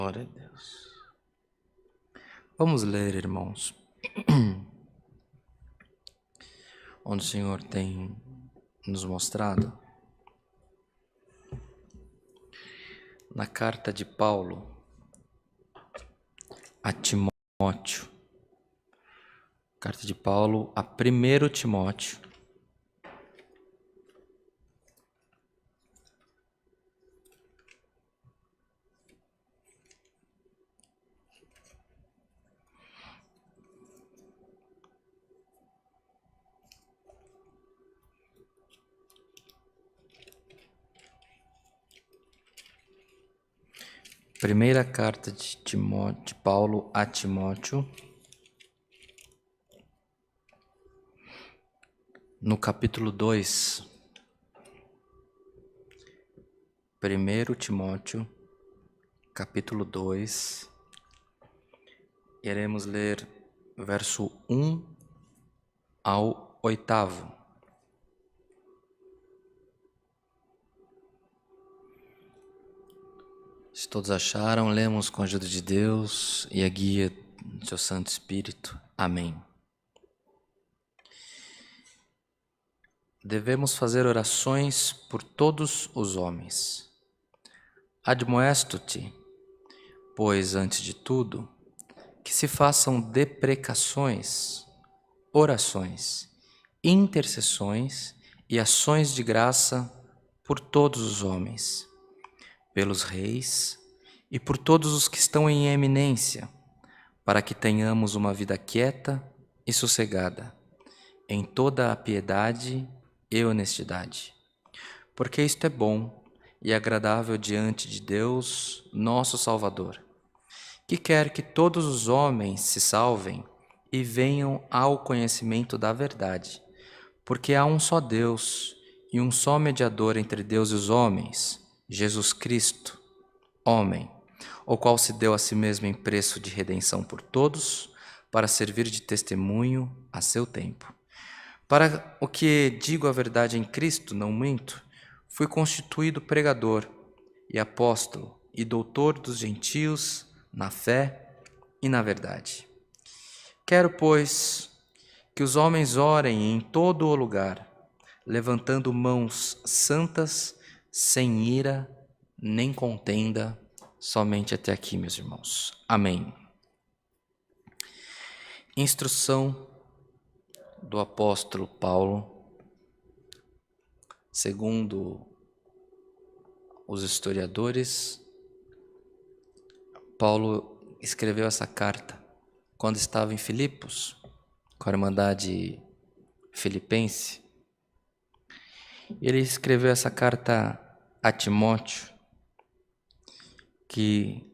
Glória a Deus. Vamos ler, irmãos, onde o Senhor tem nos mostrado na carta de Paulo a Timóteo. Carta de Paulo a 1 Timóteo. Primeira carta de Paulo a Timóteo, no capítulo 2. 1 Timóteo, capítulo 2. Iremos ler verso 1 ao 8º. Se todos acharam, lemos com a ajuda de Deus e a guia do seu Santo Espírito. Amém. Devemos fazer orações por todos os homens. Admoesto-te, pois, antes de tudo, que se façam deprecações, orações, intercessões e ações de graça por todos os homens, pelos reis e por todos os que estão em eminência, para que tenhamos uma vida quieta e sossegada, em toda a piedade e honestidade. Porque isto é bom e agradável diante de Deus, nosso Salvador, que quer que todos os homens se salvem e venham ao conhecimento da verdade, porque há um só Deus e um só mediador entre Deus e os homens, Jesus Cristo, homem, o qual se deu a si mesmo em preço de redenção por todos, para servir de testemunho a seu tempo. Para o que digo a verdade em Cristo, não minto, fui constituído pregador e apóstolo e doutor dos gentios na fé e na verdade. Quero, pois, que os homens orem em todo o lugar, levantando mãos santas, sem ira nem contenda, somente até aqui, meus irmãos. Amém. Instrução do apóstolo Paulo, segundo os historiadores, Paulo escreveu essa carta quando estava em Filipos, com a Irmandade Filipense. Ele escreveu essa carta a Timóteo, que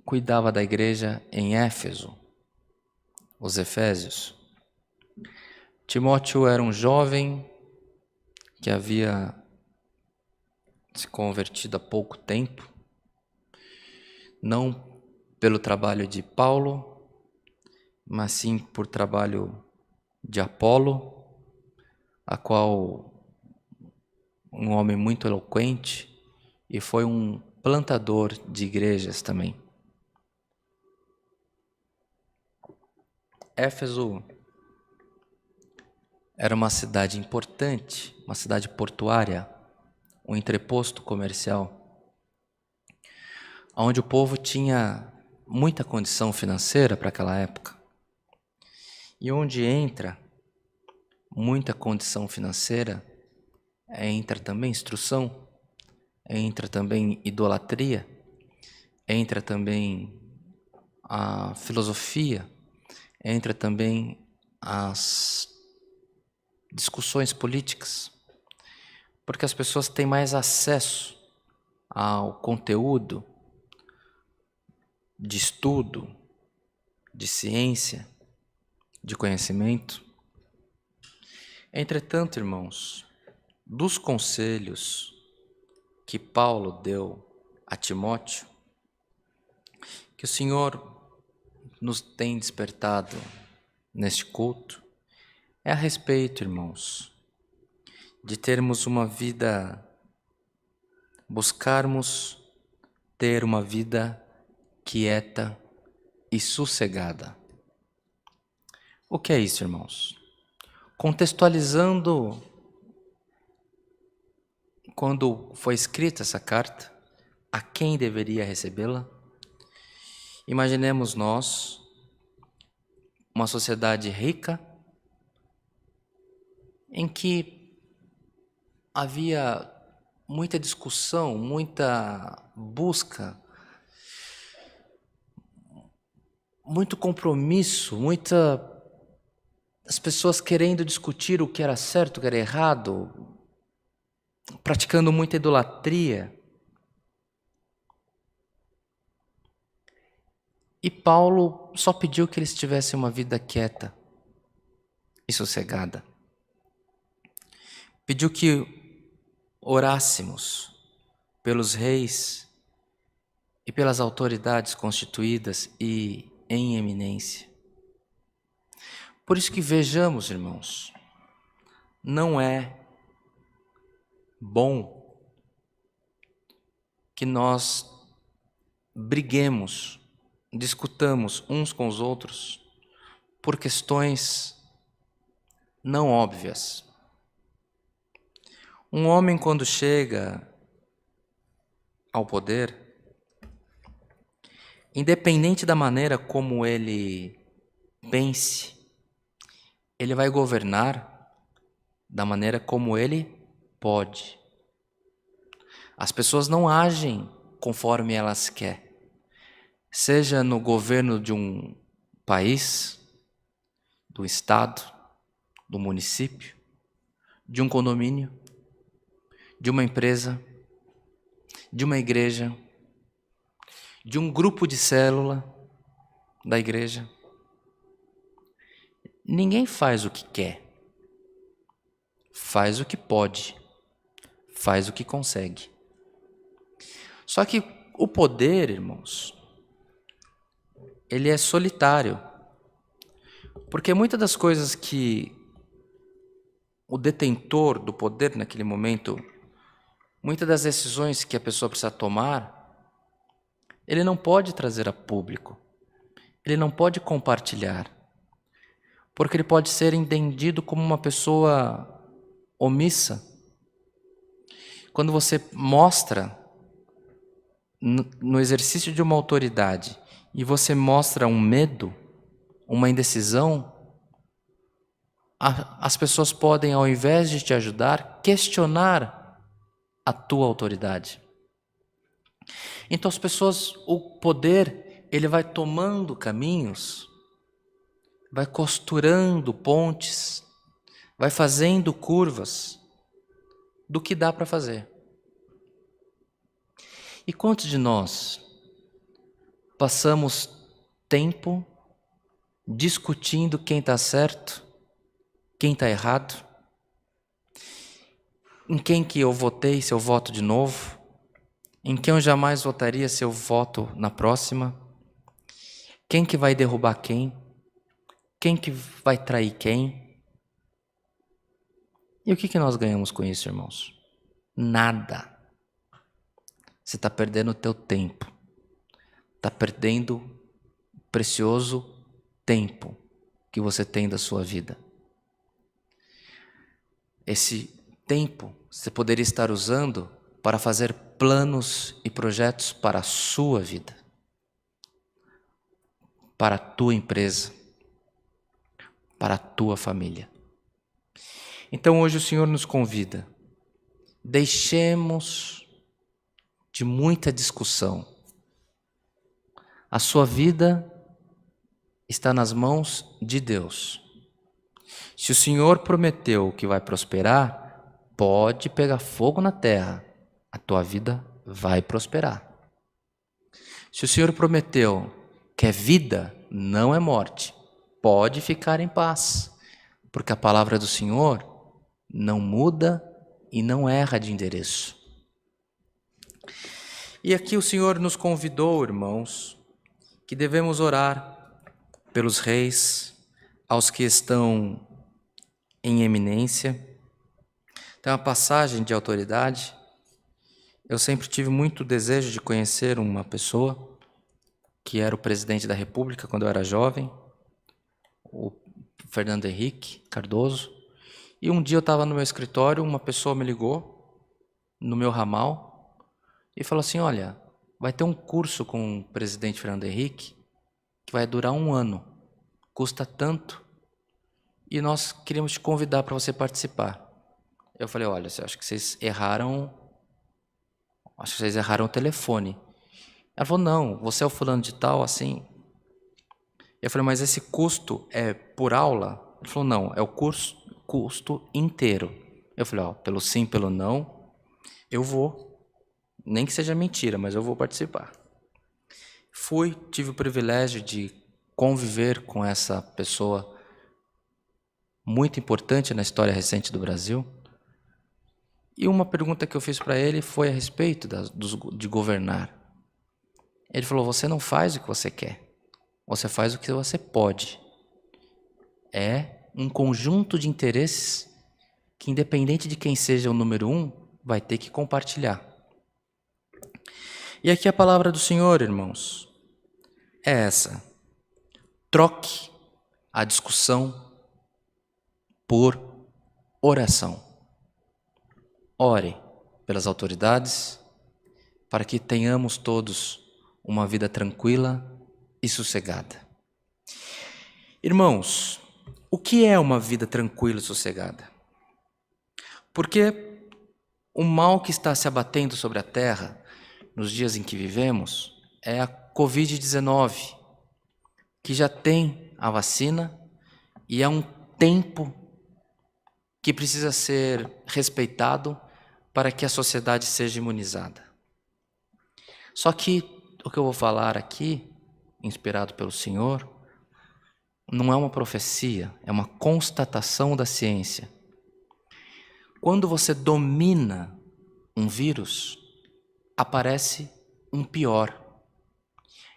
cuidava da igreja em Éfeso, os Efésios. Timóteo era um jovem que havia se convertido há pouco tempo, não pelo trabalho de Paulo, mas sim por trabalho de Apolo, a qual um homem muito eloquente e foi um plantador de igrejas também. Éfeso era uma cidade importante, uma cidade portuária, um entreposto comercial, onde o povo tinha muita condição financeira para aquela época. E onde entra muita condição financeira, entra também instrução, entra também idolatria, entra também a filosofia, entra também as discussões políticas, porque as pessoas têm mais acesso ao conteúdo de estudo, de ciência, de conhecimento. Entretanto, irmãos, dos conselhos que Paulo deu a Timóteo, que o Senhor nos tem despertado neste culto, é a respeito, irmãos, de termos uma vida, buscarmos ter uma vida quieta e sossegada. O que é isso, irmãos? Contextualizando, quando foi escrita essa carta, a quem deveria recebê-la? Imaginemos nós, uma sociedade rica, em que havia muita discussão, muita busca, muito compromisso, as pessoas querendo discutir o que era certo, o que era errado, praticando muita idolatria. E Paulo só pediu que eles tivessem uma vida quieta e sossegada. Pediu que orássemos pelos reis e pelas autoridades constituídas e em eminência. Por isso que vejamos, irmãos, não é bom que nós briguemos, discutamos uns com os outros por questões não óbvias. Um homem, quando chega ao poder, independente da maneira como ele pense, ele vai governar da maneira como ele pode. As pessoas não agem conforme elas querem, seja no governo de um país, do estado, do município, de um condomínio, de uma empresa, de uma igreja, de um grupo de célula da igreja. Ninguém faz o que quer, faz o que pode, faz o que consegue. Só que o poder, irmãos, ele é solitário, porque muitas das coisas que o detentor do poder naquele momento, muitas das decisões que a pessoa precisa tomar, ele não pode trazer a público, ele não pode compartilhar, porque ele pode ser entendido como uma pessoa omissa. Quando você mostra no exercício de uma autoridade e você mostra um medo, uma indecisão, as pessoas podem, ao invés de te ajudar, questionar a tua autoridade. Então as pessoas, o poder, ele vai tomando caminhos, vai costurando pontes, vai fazendo curvas do que dá para fazer. E quantos de nós passamos tempo discutindo quem está certo, quem está errado, em quem que eu votei se eu voto de novo, em quem eu jamais votaria se eu voto na próxima, quem que vai derrubar quem que vai trair quem. E o que nós ganhamos com isso, irmãos? Nada. Você está perdendo o teu tempo, está perdendo o precioso tempo que você tem da sua vida. Esse tempo você poderia estar usando para fazer planos e projetos para a sua vida, para a tua empresa, para a tua família. Então hoje o Senhor nos convida, deixemos de muita discussão. A sua vida está nas mãos de Deus. Se o Senhor prometeu que vai prosperar, pode pegar fogo na terra, a tua vida vai prosperar. Se o Senhor prometeu que é vida, não é morte, pode ficar em paz, porque a palavra do Senhor não muda e não erra de endereço. E aqui o Senhor nos convidou, irmãos, que devemos orar pelos reis, aos que estão em eminência. Tem uma passagem de autoridade. Eu sempre tive muito desejo de conhecer uma pessoa que era o presidente da República quando eu era jovem, o Fernando Henrique Cardoso. E um dia eu estava no meu escritório, uma pessoa me ligou no meu ramal e falou assim: olha, vai ter um curso com o presidente Fernando Henrique que vai durar 1 ano, custa tanto, e nós queríamos te convidar para você participar. Eu falei: olha, acho que vocês erraram o telefone. Ela falou: não, você é o fulano de tal, assim. Eu falei: mas esse custo é por aula? Ele falou: não, é o custo inteiro. Eu falei: ó, pelo sim, pelo não, eu vou. Nem que seja mentira, mas eu vou participar. Fui, tive o privilégio de conviver com essa pessoa muito importante na história recente do Brasil. E uma pergunta que eu fiz para ele foi a respeito de governar. Ele falou: você não faz o que você quer, você faz o que você pode. É um conjunto de interesses que, independente de quem seja o número 1, vai ter que compartilhar. E aqui a palavra do Senhor, irmãos, é essa: troque a discussão por oração. Ore pelas autoridades, para que tenhamos todos uma vida tranquila e sossegada. Irmãos, o que é uma vida tranquila e sossegada? Porque o mal que está se abatendo sobre a terra nos dias em que vivemos é a Covid-19, que já tem a vacina e é um tempo que precisa ser respeitado para que a sociedade seja imunizada. Só que o que eu vou falar aqui, inspirado pelo Senhor, não é uma profecia, é uma constatação da ciência. Quando você domina um vírus, aparece um pior.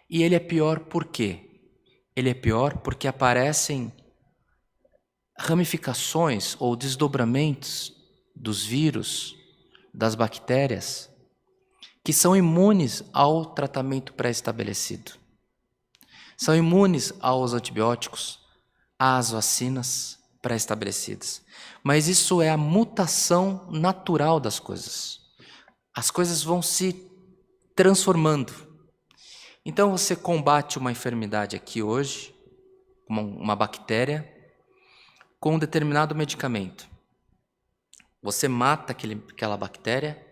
E ele é pior por quê? Ele é pior porque aparecem ramificações ou desdobramentos dos vírus, das bactérias, que são imunes ao tratamento pré-estabelecido. São imunes aos antibióticos, às vacinas pré-estabelecidas. Mas isso é a mutação natural das coisas. As coisas vão se transformando. Então você combate uma enfermidade aqui hoje, uma bactéria, com um determinado medicamento. Você mata aquela bactéria,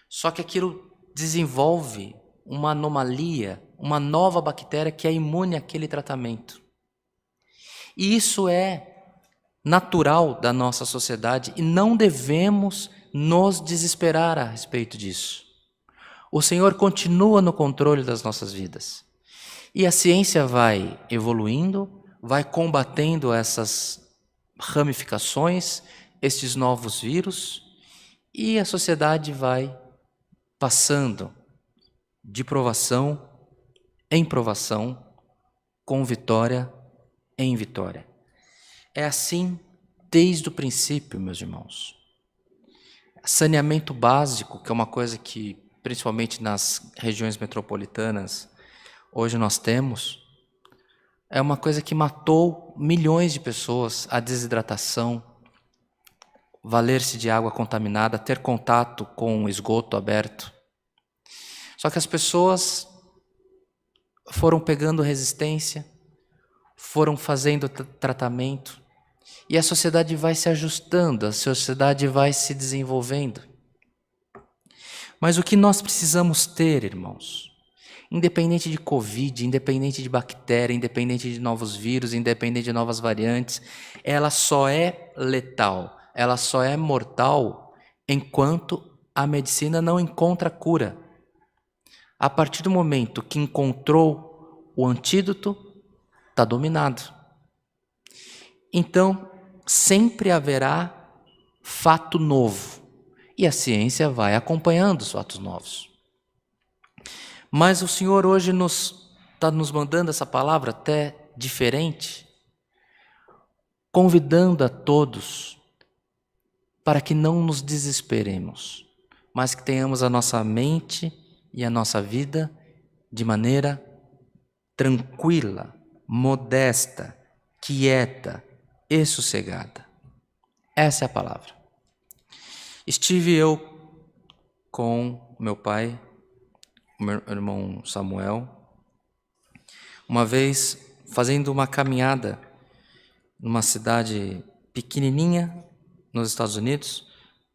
só que aquilo desenvolve uma anomalia, uma nova bactéria que é imune àquele tratamento. E isso é natural da nossa sociedade e não devemos nos desesperar a respeito disso. O Senhor continua no controle das nossas vidas. E a ciência vai evoluindo, vai combatendo essas ramificações, estes novos vírus, e a sociedade vai passando de provação em provação, com vitória em vitória. É assim desde o princípio, meus irmãos. Saneamento básico, que é uma coisa que, principalmente nas regiões metropolitanas, hoje nós temos, é uma coisa que matou milhões de pessoas, a desidratação, valer-se de água contaminada, ter contato com esgoto aberto. Só que as pessoas foram pegando resistência, foram fazendo tratamento, e a sociedade vai se ajustando, a sociedade vai se desenvolvendo. Mas o que nós precisamos ter, irmãos, independente de Covid, independente de bactéria, independente de novos vírus, independente de novas variantes, ela só é letal, ela só é mortal enquanto a medicina não encontra cura. A partir do momento que encontrou o antídoto, está dominado. Então, sempre haverá fato novo, e a ciência vai acompanhando os fatos novos. Mas o Senhor hoje está nos mandando essa palavra até diferente, convidando a todos para que não nos desesperemos, mas que tenhamos a nossa mente e a nossa vida de maneira tranquila, modesta, quieta e sossegada. Essa é a palavra. Estive eu com meu pai, meu irmão Samuel, uma vez fazendo uma caminhada numa cidade pequenininha nos Estados Unidos,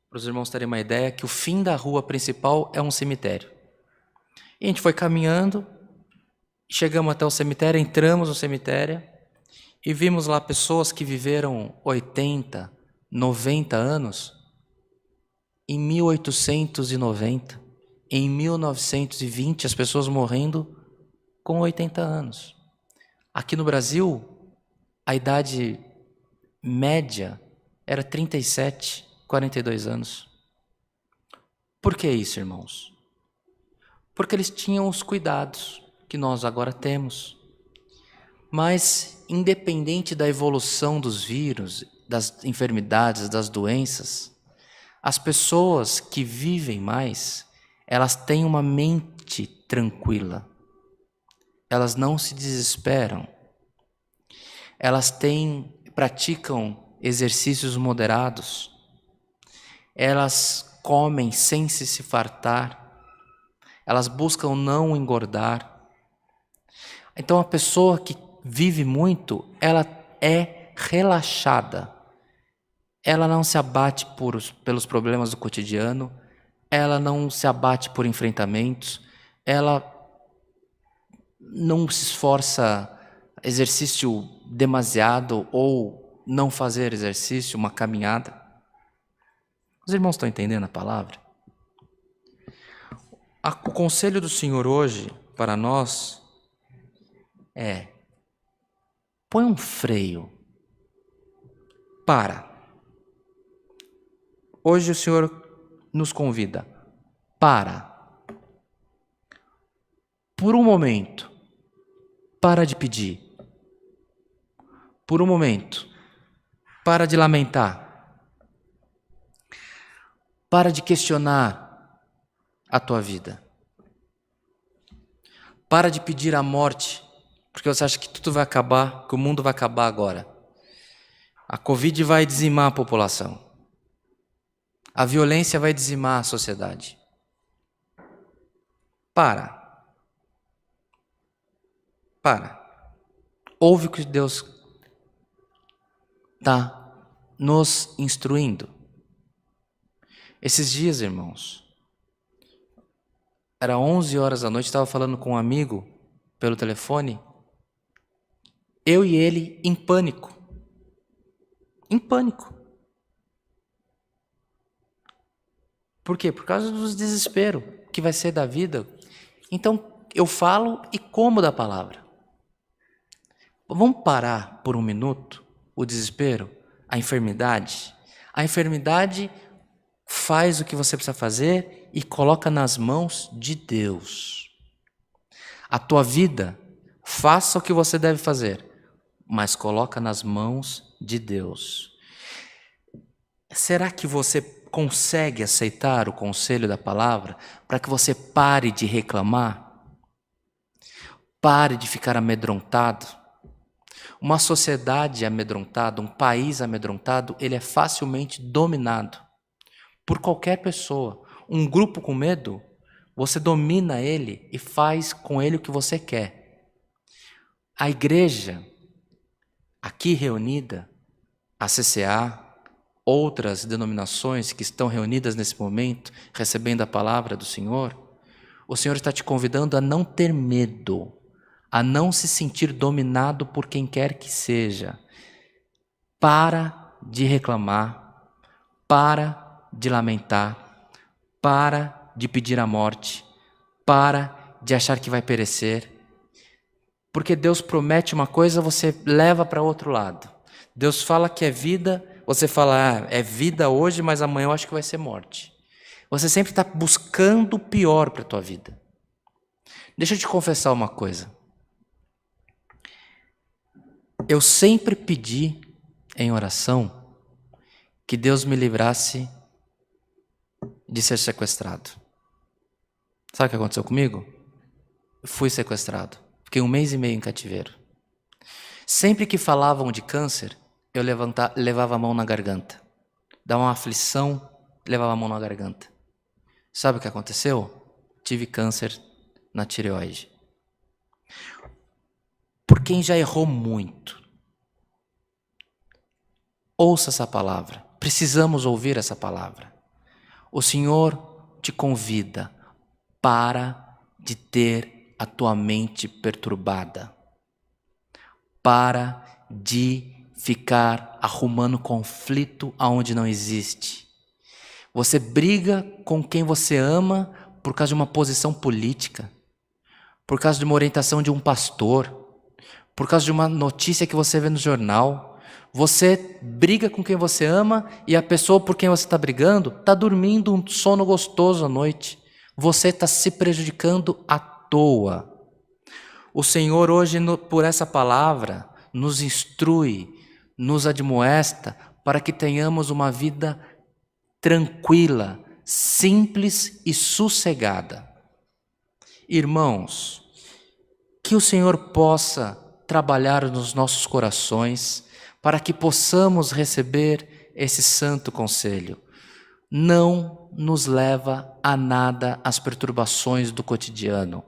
para os irmãos terem uma ideia que o fim da rua principal é um cemitério. E a gente foi caminhando, chegamos até o cemitério, entramos no cemitério e vimos lá pessoas que viveram 80, 90 anos em 1890, em 1920, as pessoas morrendo com 80 anos. Aqui no Brasil, a idade média era 37, 42 anos. Por que isso, irmãos? Porque eles tinham os cuidados que nós agora temos. Mas, independente da evolução dos vírus, das enfermidades, das doenças, as pessoas que vivem mais, elas têm uma mente tranquila. Elas não se desesperam. Elas praticam exercícios moderados. Elas comem sem se fartar. Elas buscam não engordar. Então a pessoa que vive muito, ela é relaxada. Ela não se abate pelos problemas do cotidiano, ela não se abate por enfrentamentos, ela não se esforça exercício demasiado ou não fazer exercício, uma caminhada. Os irmãos estão entendendo a palavra? O conselho do Senhor hoje para nós é: põe um freio. Para. Hoje o Senhor nos convida. Para. Por um momento. Para de pedir. Por um momento. Para de lamentar. Para de questionar a tua vida. Para de pedir a morte, porque você acha que tudo vai acabar, que o mundo vai acabar agora. A Covid vai dizimar a população. A violência vai dizimar a sociedade. Para. Ouve o que Deus está nos instruindo. Esses dias, irmãos, era 11 horas da noite, estava falando com um amigo pelo telefone, eu e ele em pânico. Em pânico. Por quê? Por causa do desespero que vai ser da vida. Então, eu falo e como da palavra. Vamos parar por um minuto o desespero, a enfermidade. A enfermidade faz o que você precisa fazer e coloca nas mãos de Deus. A tua vida, faça o que você deve fazer, mas coloca nas mãos de Deus. Será que você consegue aceitar o conselho da palavra para que você pare de reclamar? Pare de ficar amedrontado? Uma sociedade amedrontada, um país amedrontado, ele é facilmente dominado por qualquer pessoa. Um grupo com medo, você domina ele e faz com ele o que você quer. A igreja, aqui reunida, a CCA, outras denominações que estão reunidas nesse momento, recebendo a palavra do Senhor, o Senhor está te convidando a não ter medo, a não se sentir dominado por quem quer que seja. Para de reclamar, para de lamentar, para de pedir a morte, para de achar que vai perecer. Porque Deus promete uma coisa, você leva para outro lado. Deus fala que é vida, você fala, é vida hoje, mas amanhã eu acho que vai ser morte. Você sempre está buscando o pior para a tua vida. Deixa eu te confessar uma coisa. Eu sempre pedi em oração que Deus me livrasse de ser sequestrado. Sabe o que aconteceu comigo? Eu fui sequestrado. Fiquei 1 mês e meio em cativeiro. Sempre que falavam de câncer, eu levava a mão na garganta. Dava uma aflição, levava a mão na garganta. Sabe o que aconteceu? Tive câncer na tireoide. Por quem já errou muito. Ouça essa palavra. Precisamos ouvir essa palavra. O Senhor te convida para de ter a tua mente perturbada. Para de ficar arrumando conflito aonde não existe. Você briga com quem você ama por causa de uma posição política, por causa de uma orientação de um pastor, por causa de uma notícia que você vê no jornal. Você briga com quem você ama e a pessoa por quem você está brigando está dormindo um sono gostoso à noite. Você está se prejudicando à toa. O Senhor hoje, por essa palavra, nos instrui, nos admoesta para que tenhamos uma vida tranquila, simples e sossegada. Irmãos, que o Senhor possa trabalhar nos nossos corações para que possamos receber esse santo conselho. Não nos leva a nada as perturbações do cotidiano.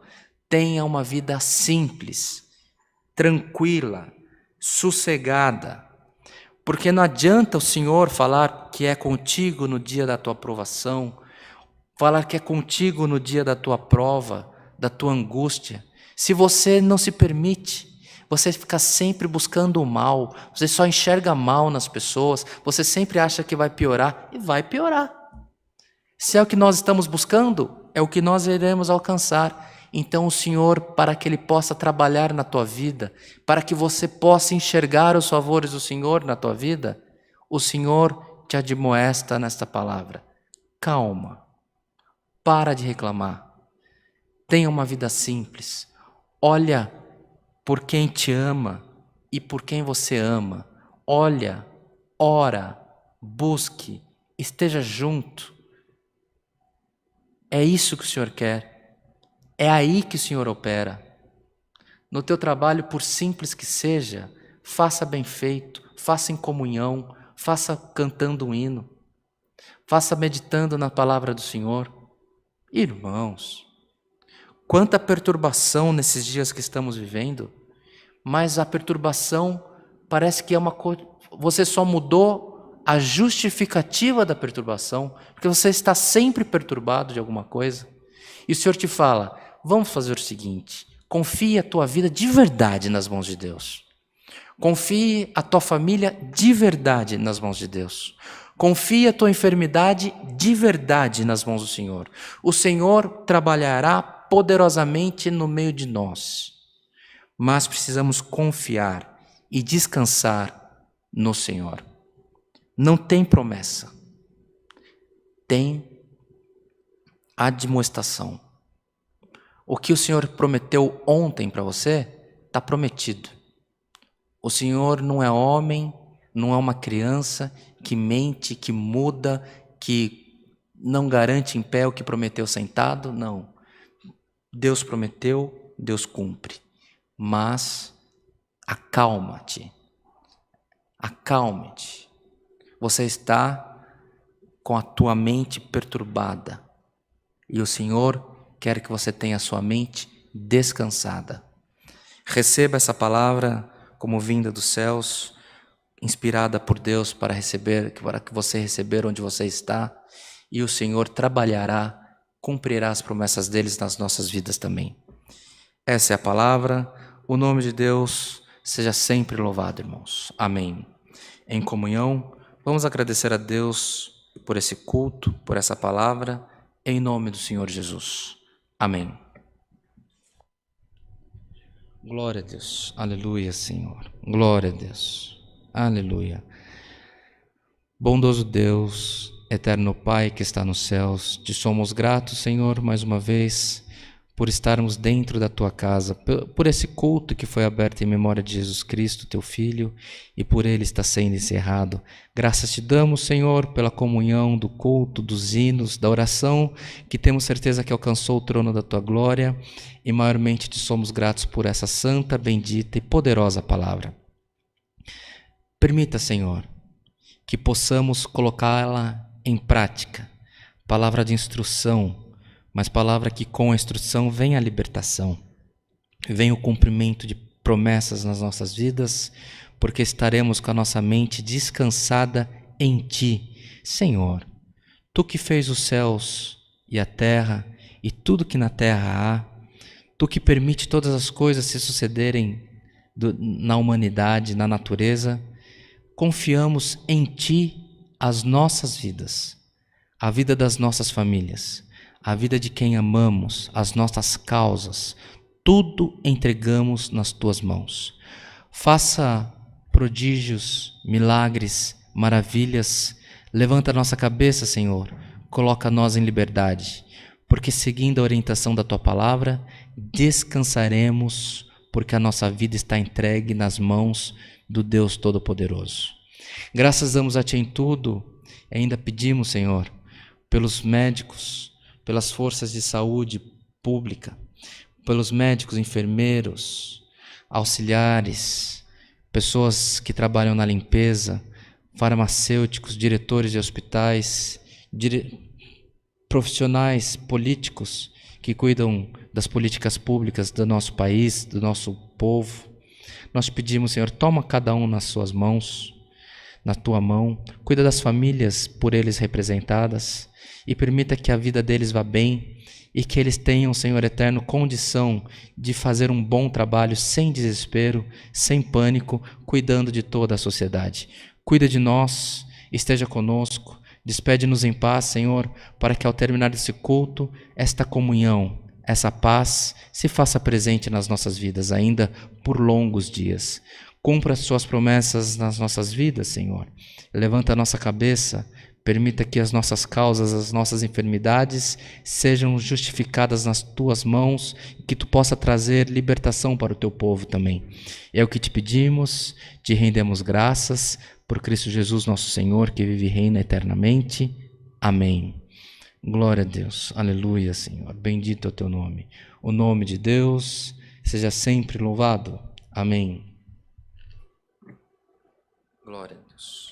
Tenha uma vida simples, tranquila, sossegada. Porque não adianta o Senhor falar que é contigo no dia da tua provação, falar que é contigo no dia da tua prova, da tua angústia, se você não se permite. Você fica sempre buscando o mal, você só enxerga mal nas pessoas, você sempre acha que vai piorar e vai piorar. Se é o que nós estamos buscando, é o que nós iremos alcançar. Então o Senhor, para que Ele possa trabalhar na tua vida, para que você possa enxergar os favores do Senhor na tua vida, o Senhor te admoesta nesta palavra. Calma, para de reclamar, tenha uma vida simples, olha por quem te ama e por quem você ama. Olha, ora, busque, esteja junto. É isso que o Senhor quer. É aí que o Senhor opera. No teu trabalho, por simples que seja, faça bem feito, faça em comunhão, faça cantando um hino, faça meditando na palavra do Senhor. Irmãos, quanta perturbação nesses dias que estamos vivendo, mas a perturbação parece que é uma coisa. Você só mudou a justificativa da perturbação, porque você está sempre perturbado de alguma coisa. E o Senhor te fala: vamos fazer o seguinte, confie a tua vida de verdade nas mãos de Deus. Confie a tua família de verdade nas mãos de Deus. Confie a tua enfermidade de verdade nas mãos do Senhor. O Senhor trabalhará poderosamente no meio de nós. Mas precisamos confiar e descansar no Senhor. Não tem promessa. Tem admoestação. O que o Senhor prometeu ontem para você, está prometido. O Senhor não é homem, não é uma criança que mente, que muda, que não garante em pé o que prometeu sentado, não. Deus prometeu, Deus cumpre. Mas acalma-te, acalme-te. Você está com a tua mente perturbada e o Senhor quer que você tenha a sua mente descansada. Receba essa palavra como vinda dos céus, inspirada por Deus para que você receber onde você está, e o Senhor trabalhará, cumprirá as promessas deles nas nossas vidas também. Essa é a palavra. O nome de Deus seja sempre louvado, irmãos. Amém. Em comunhão, vamos agradecer a Deus por esse culto, por essa palavra, em nome do Senhor Jesus. Amém. Glória a Deus. Aleluia, Senhor. Glória a Deus. Aleluia. Bondoso Deus, eterno Pai que está nos céus, te somos gratos, Senhor, mais uma vez, por estarmos dentro da tua casa, por esse culto que foi aberto em memória de Jesus Cristo, teu Filho, e por ele está sendo encerrado. Graças te damos, Senhor, pela comunhão do culto, dos hinos, da oração, que temos certeza que alcançou o trono da tua glória, e maiormente te somos gratos por essa santa, bendita e poderosa palavra. Permita, Senhor, que possamos colocá-la em prática, palavra de instrução, mas palavra que com a instrução vem a libertação, vem o cumprimento de promessas nas nossas vidas, porque estaremos com a nossa mente descansada em Ti, Senhor. Tu que fez os céus e a terra e tudo que na terra há, Tu que permite todas as coisas se sucederem na humanidade, na natureza, confiamos em Ti as nossas vidas, a vida das nossas famílias, a vida de quem amamos, as nossas causas, tudo entregamos nas Tuas mãos. Faça prodígios, milagres, maravilhas, levanta a nossa cabeça, Senhor, coloca nós em liberdade, porque seguindo a orientação da Tua palavra, descansaremos, porque a nossa vida está entregue nas mãos do Deus Todo-Poderoso. Graças damos a Ti em tudo, e ainda pedimos, Senhor, pelos médicos, pelas forças de saúde pública, pelos médicos, enfermeiros, auxiliares, pessoas que trabalham na limpeza, farmacêuticos, diretores de hospitais, profissionais políticos que cuidam das políticas públicas do nosso país, do nosso povo. Nós te pedimos, Senhor, toma cada um nas suas mãos, na Tua mão, cuida das famílias por eles representadas e permita que a vida deles vá bem e que eles tenham, Senhor eterno, condição de fazer um bom trabalho sem desespero, sem pânico, cuidando de toda a sociedade. Cuida de nós, esteja conosco, despede-nos em paz, Senhor, para que ao terminar esse culto, esta comunhão, essa paz se faça presente nas nossas vidas ainda por longos dias. Cumpra as Suas promessas nas nossas vidas, Senhor. Levanta a nossa cabeça, permita que as nossas causas, as nossas enfermidades sejam justificadas nas Tuas mãos e que Tu possa trazer libertação para o Teu povo também. É o que te pedimos, te rendemos graças por Cristo Jesus, nosso Senhor, que vive e reina eternamente. Amém. Glória a Deus. Aleluia, Senhor. Bendito é o Teu nome. O nome de Deus seja sempre louvado. Amém. Glória a Deus.